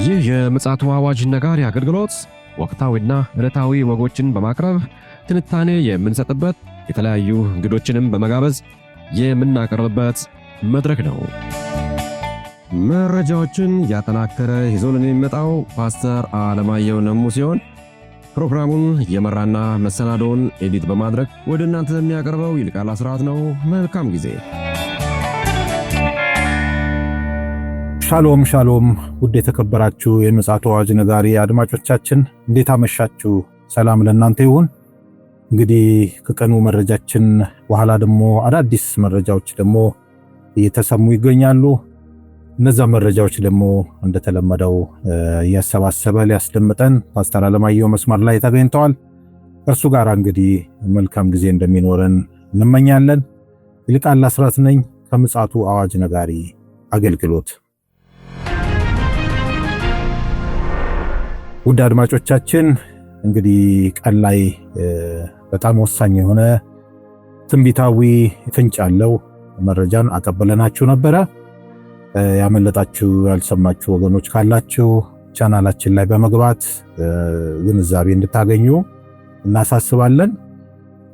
ይህ የምፅዓቱ አዋጅ ነጋሪ አገልግሎት ወቅታዊና ዕለታዊ ወጎችን በማቅረብ ትንታኔ የምንሰጥበት የተለያዩ እንግዶችንም በመጋበዝ የምናቀርብበት መድረክ ነው። መረጃዎችን ያጠናከረ ይዞልን የሚመጣው ፓስተር አለማየሁ ነሙ ሲሆን ፕሮግራሙን የመራና መሰናዶውን ኤዲት በማድረግ ወደ እናንተ የሚያቀርበው ይልቃል አስራት ነው። መልካም ጊዜ። ሻሎም ሻሎም፣ ውድ የተከበራችሁ የምፅዓቱ አዋጅ ነጋሪ አድማጮቻችን እንዴት አመሻችሁ? ሰላም ለእናንተ ይሁን። እንግዲህ ከቀኑ መረጃችን በኋላ ደግሞ አዳዲስ መረጃዎች ደግሞ እየተሰሙ ይገኛሉ። እነዛ መረጃዎች ደግሞ እንደተለመደው እያሰባሰበ ሊያስደምጠን ፓስተር አለማየሁ መስመር ላይ ተገኝተዋል። እርሱ ጋር እንግዲህ መልካም ጊዜ እንደሚኖረን እንመኛለን። ይልቃል አስራት ነኝ ከምፅዓቱ አዋጅ ነጋሪ አገልግሎት። ውድ አድማጮቻችን እንግዲህ ቀን ላይ በጣም ወሳኝ የሆነ ትንቢታዊ ፍንጭ ያለው መረጃን አቀበለናችሁ ነበረ። ያመለጣችሁ ያልሰማችሁ ወገኖች ካላችሁ ቻናላችን ላይ በመግባት ግንዛቤ እንድታገኙ እናሳስባለን።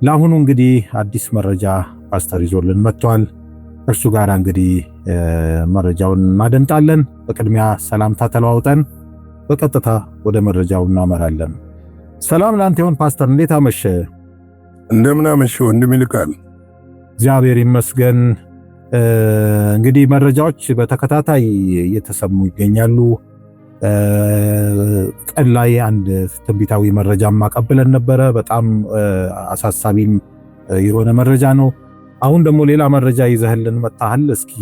ለአሁኑ እንግዲህ አዲስ መረጃ ፓስተር ይዞልን መጥቷል። እርሱ ጋር እንግዲህ መረጃውን እናደምጣለን። በቅድሚያ ሰላምታ ተለዋውጠን በቀጥታ ወደ መረጃው እናመራለን። ሰላም ላንተ ይሁን ፓስተር፣ እንዴት አመሸ? እንደምን አመሸ ወንድም ይልቃል? እግዚአብሔር ይመስገን። እንግዲህ መረጃዎች በተከታታይ እየተሰሙ ይገኛሉ። ቀን ላይ አንድ ትንቢታዊ መረጃ ማቀበለን ነበረ። በጣም አሳሳቢም የሆነ መረጃ ነው። አሁን ደግሞ ሌላ መረጃ ይዘህልን መጣሃል። እስኪ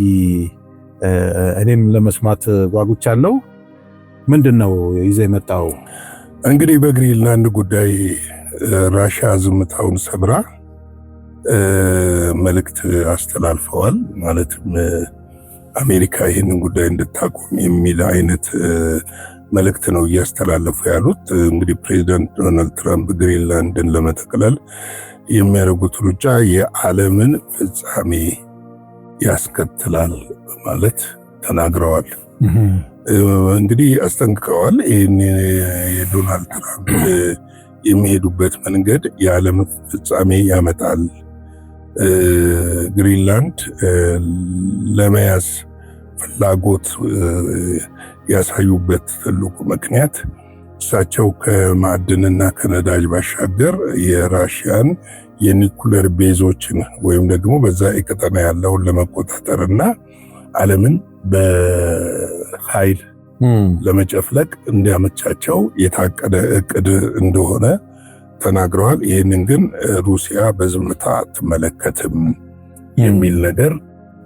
እኔም ለመስማት ጓጉቻለሁ። ምንድነው ይዘህ የመጣው? እንግዲህ በግሪንላንድ ጉዳይ ራሽያ ዝምታውን ሰብራ መልእክት አስተላልፈዋል። ማለትም አሜሪካ ይህንን ጉዳይ እንድታቆም የሚል አይነት መልእክት ነው እያስተላለፉ ያሉት። እንግዲህ ፕሬዚዳንት ዶናልድ ትራምፕ ግሪንላንድን ለመጠቅለል የሚያደርጉት ሩጫ የዓለምን ፍጻሜ ያስከትላል ማለት ተናግረዋል። እንግዲህ አስጠንቅቀዋል። ይህን የዶናልድ ትራምፕ የሚሄዱበት መንገድ የዓለም ፍጻሜ ያመጣል። ግሪንላንድ ለመያዝ ፍላጎት ያሳዩበት ትልቁ ምክንያት እሳቸው ከማዕድንና ከነዳጅ ባሻገር የራሽያን የኒኩለር ቤዞችን ወይም ደግሞ በዛ ቀጠና ያለውን ለመቆጣጠርና ዓለምን በኃይል ለመጨፍለቅ እንዲያመቻቸው የታቀደ እቅድ እንደሆነ ተናግረዋል። ይህንን ግን ሩሲያ በዝምታ አትመለከትም የሚል ነገር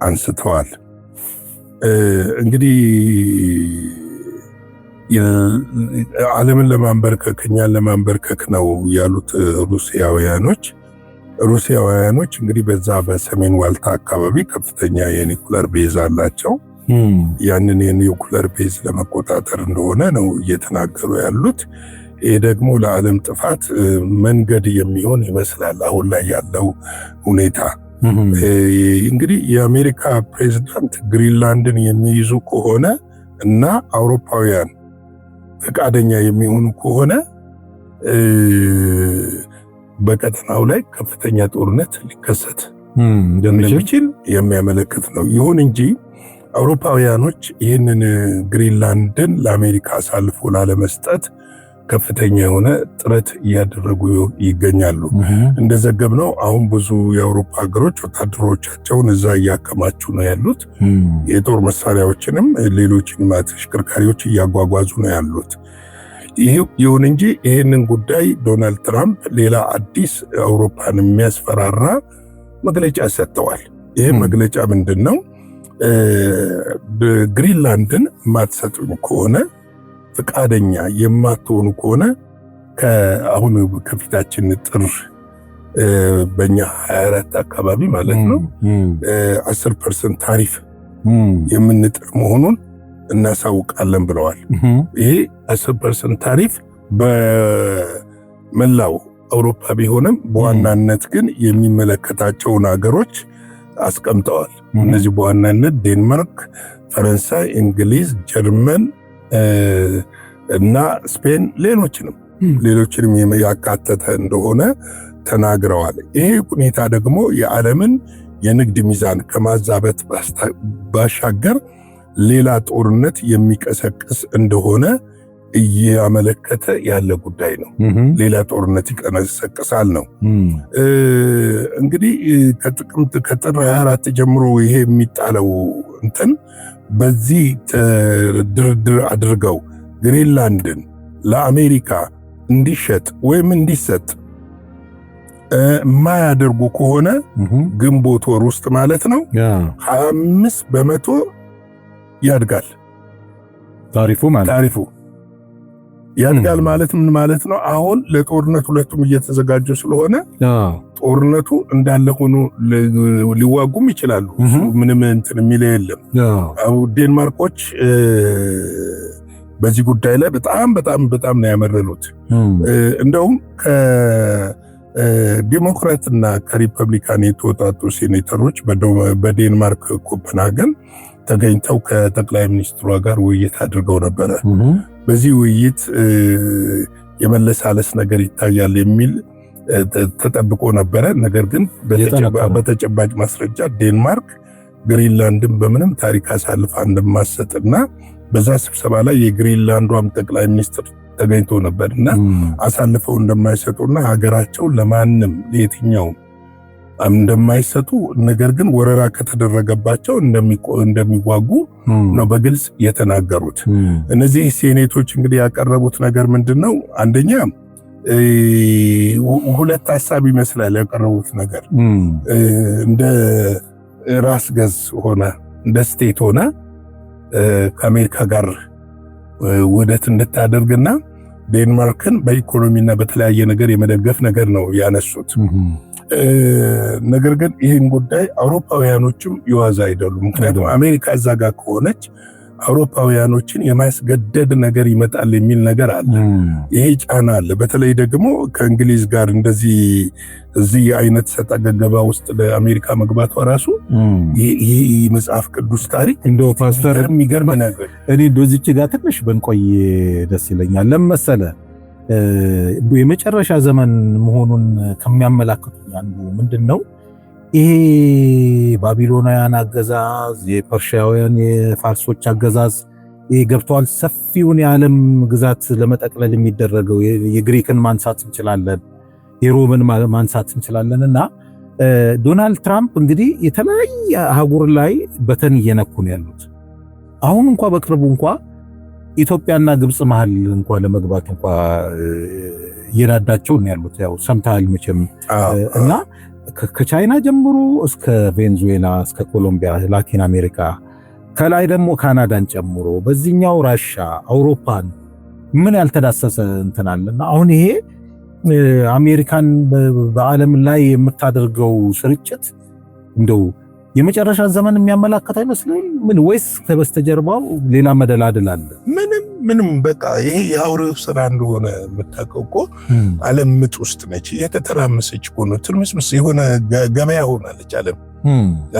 አንስተዋል። እንግዲህ ዓለምን ለማንበርከክ እኛን ለማንበርከክ ነው ያሉት ሩሲያውያኖች እንግዲህ በዛ በሰሜን ዋልታ አካባቢ ከፍተኛ የኒኩለር ቤዝ አላቸው። ያንን የኒኩለር ቤዝ ለመቆጣጠር እንደሆነ ነው እየተናገሩ ያሉት። ይህ ደግሞ ለዓለም ጥፋት መንገድ የሚሆን ይመስላል አሁን ላይ ያለው ሁኔታ። እንግዲህ የአሜሪካ ፕሬዝዳንት ግሪንላንድን የሚይዙ ከሆነ እና አውሮፓውያን ፈቃደኛ የሚሆኑ ከሆነ በቀጠናው ላይ ከፍተኛ ጦርነት ሊከሰት እንደሚችል የሚያመለክት ነው። ይሁን እንጂ አውሮፓውያኖች ይህንን ግሪንላንድን ለአሜሪካ አሳልፎ ላለመስጠት ከፍተኛ የሆነ ጥረት እያደረጉ ይገኛሉ። እንደዘገብነው አሁን ብዙ የአውሮፓ ሀገሮች ወታደሮቻቸውን እዛ እያከማቹ ነው ያሉት። የጦር መሳሪያዎችንም ሌሎችንም ተሽከርካሪዎች እያጓጓዙ ነው ያሉት። ይሁን እንጂ ይህንን ጉዳይ ዶናልድ ትራምፕ ሌላ አዲስ አውሮፓን የሚያስፈራራ መግለጫ ሰጥተዋል። ይህ መግለጫ ምንድን ነው? ግሪንላንድን የማትሰጡኝ ከሆነ ፈቃደኛ የማትሆኑ ከሆነ አሁን ከፊታችን ጥር በእኛ 24 አካባቢ ማለት ነው 10% ታሪፍ የምንጥር መሆኑን እናሳውቃለን ብለዋል። ይሄ 10% ታሪፍ በመላው አውሮፓ ቢሆንም በዋናነት ግን የሚመለከታቸውን ሀገሮች አስቀምጠዋል። እነዚህ በዋናነት ዴንማርክ፣ ፈረንሳይ፣ እንግሊዝ፣ ጀርመን እና ስፔን ሌሎችንም ያካተተ እንደሆነ ተናግረዋል። ይሄ ሁኔታ ደግሞ የዓለምን የንግድ ሚዛን ከማዛበት ባሻገር ሌላ ጦርነት የሚቀሰቅስ እንደሆነ እያመለከተ ያለ ጉዳይ ነው። ሌላ ጦርነት ይቀሰቅሳል ነው። እንግዲህ ከጥር 24 ጀምሮ ይሄ የሚጣለው እንትን በዚህ ድርድር አድርገው ግሪንላንድን ለአሜሪካ እንዲሸጥ ወይም እንዲሰጥ የማያደርጉ ከሆነ ግንቦት ወር ውስጥ ማለት ነው 25% ያድጋል ታሪፉ ያድጋል ማለት ምን ማለት ነው? አሁን ለጦርነት ሁለቱም እየተዘጋጁ ስለሆነ ጦርነቱ እንዳለ ሆኖ ሊዋጉም ይችላሉ። ምንም እንትን የሚል የለም። ዴንማርኮች በዚህ ጉዳይ ላይ በጣም ነው ያመረሉት። እንደውም ከዲሞክራትና ከሪፐብሊካን የተወጣጡ ሴኔተሮች በዴንማርክ ኮፐንሃገን ተገኝተው ከጠቅላይ ሚኒስትሯ ጋር ውይይት አድርገው ነበረ። በዚህ ውይይት የመለሳለስ ነገር ይታያል የሚል ተጠብቆ ነበረ። ነገር ግን በተጨባጭ ማስረጃ ዴንማርክ ግሪንላንድን በምንም ታሪክ አሳልፋ እንደማትሰጥና በዛ ስብሰባ ላይ የግሪንላንዷም ጠቅላይ ሚኒስትር ተገኝቶ ነበርና አሳልፈው እንደማይሰጡና ሀገራቸው ለማንም ለየትኛውም እንደማይሰጡ ነገር ግን ወረራ ከተደረገባቸው እንደሚዋጉ ነው በግልጽ የተናገሩት። እነዚህ ሴኔቶች እንግዲህ ያቀረቡት ነገር ምንድነው? አንደኛ ሁለት ሐሳብ ይመስላል ያቀረቡት ነገር። እንደ ራስ ገዝ ሆነ እንደ ስቴት ሆነ ከአሜሪካ ጋር ውህደት እንድታደርግና ዴንማርክን በኢኮኖሚና በተለያየ ነገር የመደገፍ ነገር ነው ያነሱት። ነገር ግን ይህን ጉዳይ አውሮፓውያኖችም ይዋዛ አይደሉም። ምክንያቱም አሜሪካ እዛ ጋር ከሆነች አውሮፓውያኖችን የማስገደድ ነገር ይመጣል የሚል ነገር አለ። ይሄ ጫና አለ። በተለይ ደግሞ ከእንግሊዝ ጋር እንደዚህ እዚህ አይነት ሰጣ ገባ ውስጥ ለአሜሪካ መግባቷ ራሱ ይሄ መጽሐፍ ቅዱስ ታሪክ እንደው ፓስተር የሚገርም ነገር እኔ እንደዚች ጋር ትንሽ በንቆይ ደስ ይለኛል። ለምሳሌ የመጨረሻ ዘመን መሆኑን ከሚያመላክቱ አንዱ ምንድነው? ይሄ ባቢሎናውያን አገዛዝ፣ የፐርሺያውያን የፋርሶች አገዛዝ ይሄ ገብቷል። ሰፊውን የዓለም ግዛት ለመጠቅለል የሚደረገው የግሪክን ማንሳት እንችላለን፣ የሮምን ማንሳት እንችላለንና ዶናልድ ትራምፕ እንግዲህ የተለያየ አህጉር ላይ በተን እየነኩ ነው ያሉት። አሁን እንኳን በቅርቡ እንኳን ኢትዮጵያና ግብጽ መሃል እንኳን ለመግባት እንኳን እየዳዳቸው ነው ያሉት። ያው ሰምተሃል መቼም እና ከቻይና ጀምሮ እስከ ቬንዙዌላ እስከ ኮሎምቢያ፣ ላቲን አሜሪካ ከላይ ደግሞ ካናዳን ጨምሮ በዚህኛው ራሻ፣ አውሮፓን ምን ያልተዳሰሰ እንትን አለና አሁን ይሄ አሜሪካን በዓለም ላይ የምታደርገው ስርጭት እንደው የመጨረሻ ዘመን የሚያመላክት አይመስልም? ምን ወይስ ከበስተጀርባው ሌላ መደላደል አለ? ምንም በቃ ይሄ የአውሬው ስራ እንደሆነ የምታውቀው እኮ ዓለም ምጥ ውስጥ ነች። የተተራመሰች እኮ ነው። ትርምስምስ የሆነ ገበያ ሆናለች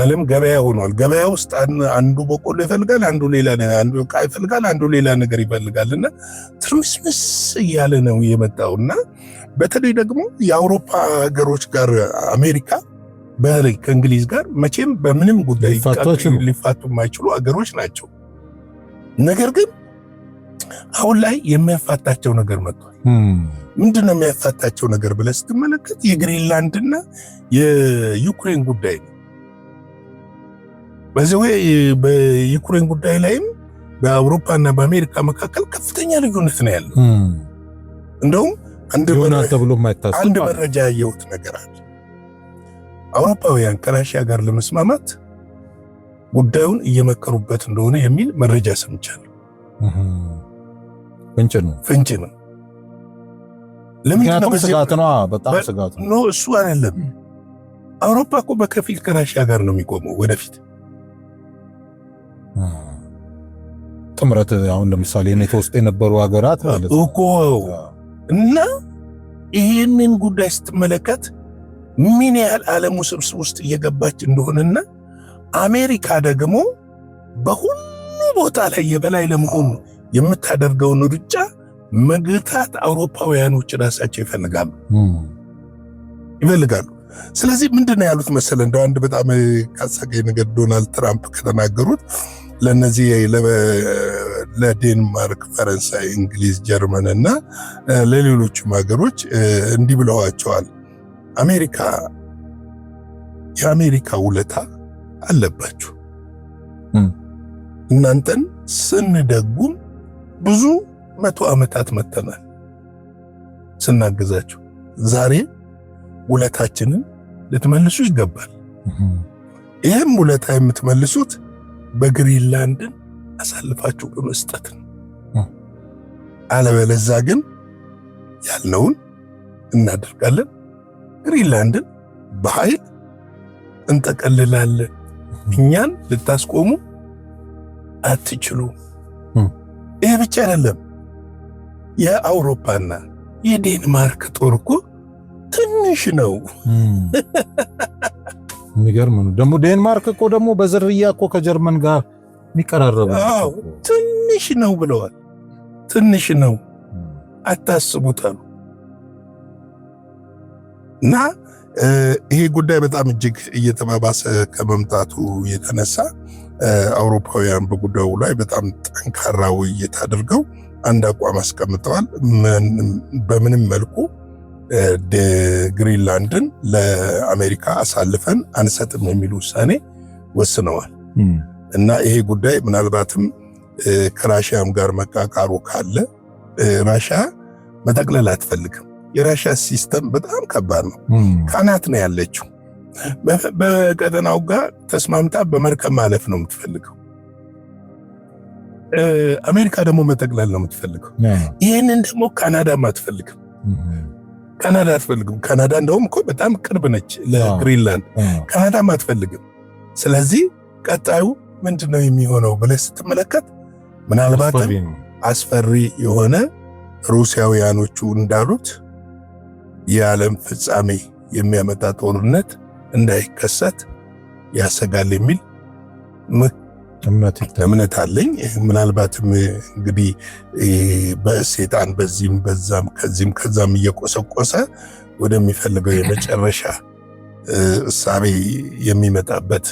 ዓለም ገበያ ሆኗል። ገበያ ውስጥ አንዱ በቆሎ ይፈልጋል፣ አንዱ ዕቃ ይፈልጋል፣ አንዱ ሌላ ነገር ይፈልጋልና ትርምስምስ እያለ ነው የመጣውና በተለይ ደግሞ የአውሮፓ ሀገሮች ጋር አሜሪካ በተለይ ከእንግሊዝ ጋር መቼም በምንም ጉዳይ ሊፋቱ የማይችሉ ሀገሮች ናቸው። ነገር ግን አሁን ላይ የሚያፋታቸው ነገር መጥቷል። ምንድነው የሚያፋታቸው ነገር ብለህ ስትመለከት የግሪንላንድና የዩክሬን ጉዳይ ነው። በዚህ በዩክሬን ጉዳይ ላይም በአውሮፓና በአሜሪካ መካከል ከፍተኛ ልዩነት ነው ያለው። እንደውም አንድ መረጃ ያየሁት ነገር አለ። አውሮፓውያን ከራሽያ ጋር ለመስማማት ጉዳዩን እየመከሩበት እንደሆነ የሚል መረጃ ሰምቻለሁ። ፍንጭ ነው። ለምን ስጋት ነው? በጣም ስጋት ነው። እሱ አይደለም። አውሮፓ እኮ በከፊል ከራሽያ ጋር ነው የሚቆመው ወደፊት ጥምረት። አሁን ለምሳሌ ኔቶ ውስጥ የነበሩ ሀገራት ማለት እኮ እና ይህንን ጉዳይ ስትመለከት ምን ያህል ዓለም ውስብስብ ውስጥ እየገባች እንደሆነና አሜሪካ ደግሞ በሁሉ ቦታ ላይ የበላይ ለመሆን የምታደርገውን ሩጫ መግታት አውሮፓውያኖች ራሳቸው ይፈልጋሉ። ስለዚህ ምንድነው ያሉት መሰለ እንደው አንድ በጣም ካሳገኝ ነገር ዶናልድ ትራምፕ ከተናገሩት ለነዚህ ለዴንማርክ፣ ፈረንሳይ፣ እንግሊዝ፣ ጀርመን እና ለሌሎችም ሀገሮች እንዲህ ብለዋቸዋል። የአሜሪካ ውለታ አለባችሁ። እናንተን ስንደጉም ብዙ 100 ዓመታት መተናል ስናግዛችሁ። ዛሬ ውለታችንን ልትመልሱ ይገባል። ይህም ውለታ የምትመልሱት በግሪንላንድን አሳልፋችሁ በመስጠት ነው። አለበለዚያ ግን ያልነውን እናደርጋለን፣ ግሪንላንድን በኃይል እንጠቀልላለን። እኛን ልታስቆሙ አትችሉም። ይሄ ብቻ አይደለም። የአውሮፓና የዴንማርክ ጦር እኮ ትንሽ ነው። የሚገርም ነው ደግሞ ዴንማርክ እኮ ደግሞ በዝርያ እኮ ከጀርመን ጋር የሚቀራረቡ ትንሽ ነው ብለዋል። ትንሽ ነው አታስቡታሉ። እና ይሄ ጉዳይ በጣም እጅግ እየተባባሰ ከመምጣቱ የተነሳ አውሮፓውያን በጉዳዩ ላይ በጣም ጠንካራ ውይይት አድርገው አንድ አቋም አስቀምጠዋል። በምንም መልኩ ግሪንላንድን ለአሜሪካ አሳልፈን አንሰጥም የሚል ውሳኔ ወስነዋል። እና ይሄ ጉዳይ ምናልባትም ከራሽያም ጋር መቃቃሩ ካለ ራሽያ መጠቅለል አትፈልግም። የራሽያ ሲስተም በጣም ከባድ ነው። ካናት ነው ያለችው። በቀጠናው ጋር ተስማምታ በመርከብ ማለፍ ነው የምትፈልገው። አሜሪካ ደግሞ መጠቅለል ነው የምትፈልገው። ይህንን ደግሞ ካናዳም አትፈልግም። ካናዳ እንደውም እኮ በጣም ቅርብ ነች ለግሪንላንድ። ካናዳም አትፈልግም። ስለዚህ ቀጣዩ ምንድነው የሚሆነው ብለህ ስትመለከት ምናልባትም አስፈሪ የሆነ ሩሲያውያኖቹ እንዳሉት የዓለም ፍጻሜ የሚያመጣ ጦርነት እንዳይከሰት ያሰጋል የሚል እምነት አለኝ። ምናልባትም እንግዲህ በሰይጣን በዚህም በዛም ከዛም እየቆሰቆሰ ወደሚፈልገው የመጨረሻ እሳቤ የሚመጣበት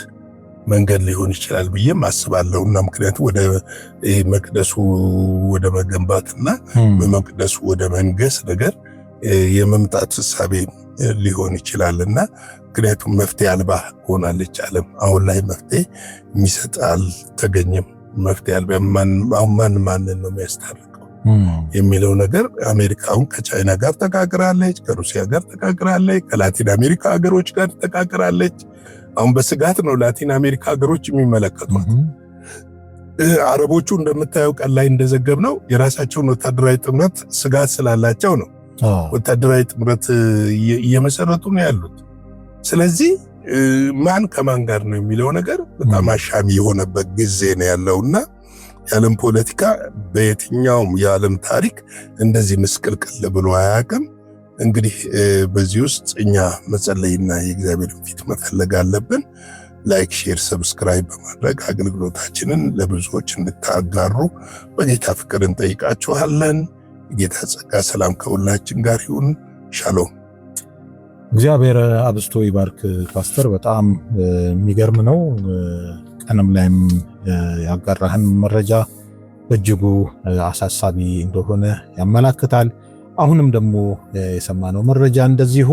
መንገድ ሊሆን ይችላል ብዬም አስባለሁ። እና ምክንያቱም ወደ መቅደሱ ወደ መገንባትና በመቅደሱ ወደ መንገስ ነገር የመምጣት እሳቤ ሊሆን ይችላልና ምክንያቱም መፍትሄ አልባ ሆናለች ዓለም። አሁን ላይ መፍትሄ የሚሰጥ አልተገኘም። መፍትሄ አልባ ማንን ነው የሚያስታርቀው የሚለው ነገር አሜሪካውን ከቻይና ጋር ተቃቅራለች፣ ከሩሲያ ጋር ተቃቅራለች፣ ከላቲን አሜሪካ ሀገሮች ጋር ተቃቅራለች። አሁን በስጋት ነው ላቲን አሜሪካ ሀገሮች የሚመለከቱት። አረቦቹ እንደምታየው ቀን ላይ እንደዘገብነው የራሳቸውን ወታደራዊ ጥምረት ስጋት ስላላቸው ነው ወታደራዊ ጥምረት እየመሰረቱ ነው ያሉት። ስለዚህ ማን ከማን ጋር ነው የሚለው ነገር በጣም አሻሚ የሆነበት ጊዜ ነው ያለውና የዓለም ፖለቲካ በየትኛውም የዓለም ታሪክ እንደዚህ ምስቅልቅል ብሎ አያውቅም። እንግዲህ በዚህ ውስጥ እኛ መጸለይና የእግዚአብሔር ፊት መፈለግ አለብን። ላይክ፣ ሼር፣ ሰብስክራይብ በማድረግ አገልግሎታችንን ለብዙዎች እንድታጋሩ በጌታ ፍቅር እንጠይቃችኋለን። ጌታ ጸጋ ሰላም ከሁላችን ጋር ይሁን። ሻሎም። እግዚአብሔር አብስቶ ይባርክ ፓስተር። በጣም የሚገርም ነው። ቀንም ላይም ያጋራህን መረጃ በእጅጉ አሳሳቢ እንደሆነ ያመላክታል። አሁንም ደግሞ የሰማነው መረጃ እንደዚሁ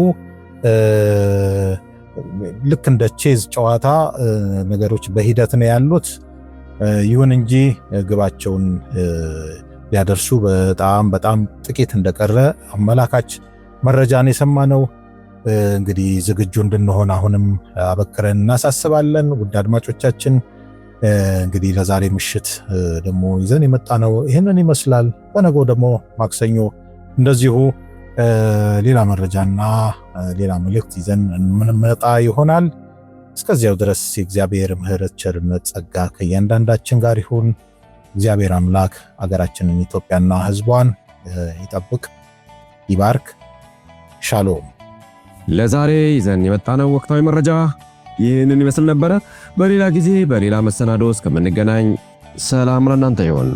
ልክ እንደ ቼዝ ጨዋታ ነገሮች በሂደት ነው ያሉት። ይሁን እንጂ ግባቸውን ሊያደርሱ በጣም ጥቂት እንደቀረ አመላካች መረጃን የሰማነው። እንግዲህ ዝግጁ እንድንሆን አሁንም አበክረን እናሳስባለን። ውድ አድማጮቻችን እንግዲህ ለዛሬ ምሽት ደግሞ ይዘን የመጣነው ይህንን ይመስላል። በነገው ደግሞ ማክሰኞ እንደዚሁ ሌላ መረጃና ሌላ መልእክት ይዘን የምንመጣ ይሆናል። እስከዚያው ድረስ የእግዚአብሔር ምሕረት፣ ቸርነት፣ ጸጋ ከእያንዳንዳችን ጋር ይሁን። እግዚአብሔር አምላክ አገራችንን ኢትዮጵያና ሕዝቧን ይጠብቅ፣ ይባርክ። ሻሎም። ለዛሬ ይዘን የመጣነው ወቅታዊ መረጃ ይህንን ይመስል ነበረ። በሌላ ጊዜ በሌላ መሰናዶ እስከምንገናኝ ሰላም ለእናንተ ይሁን።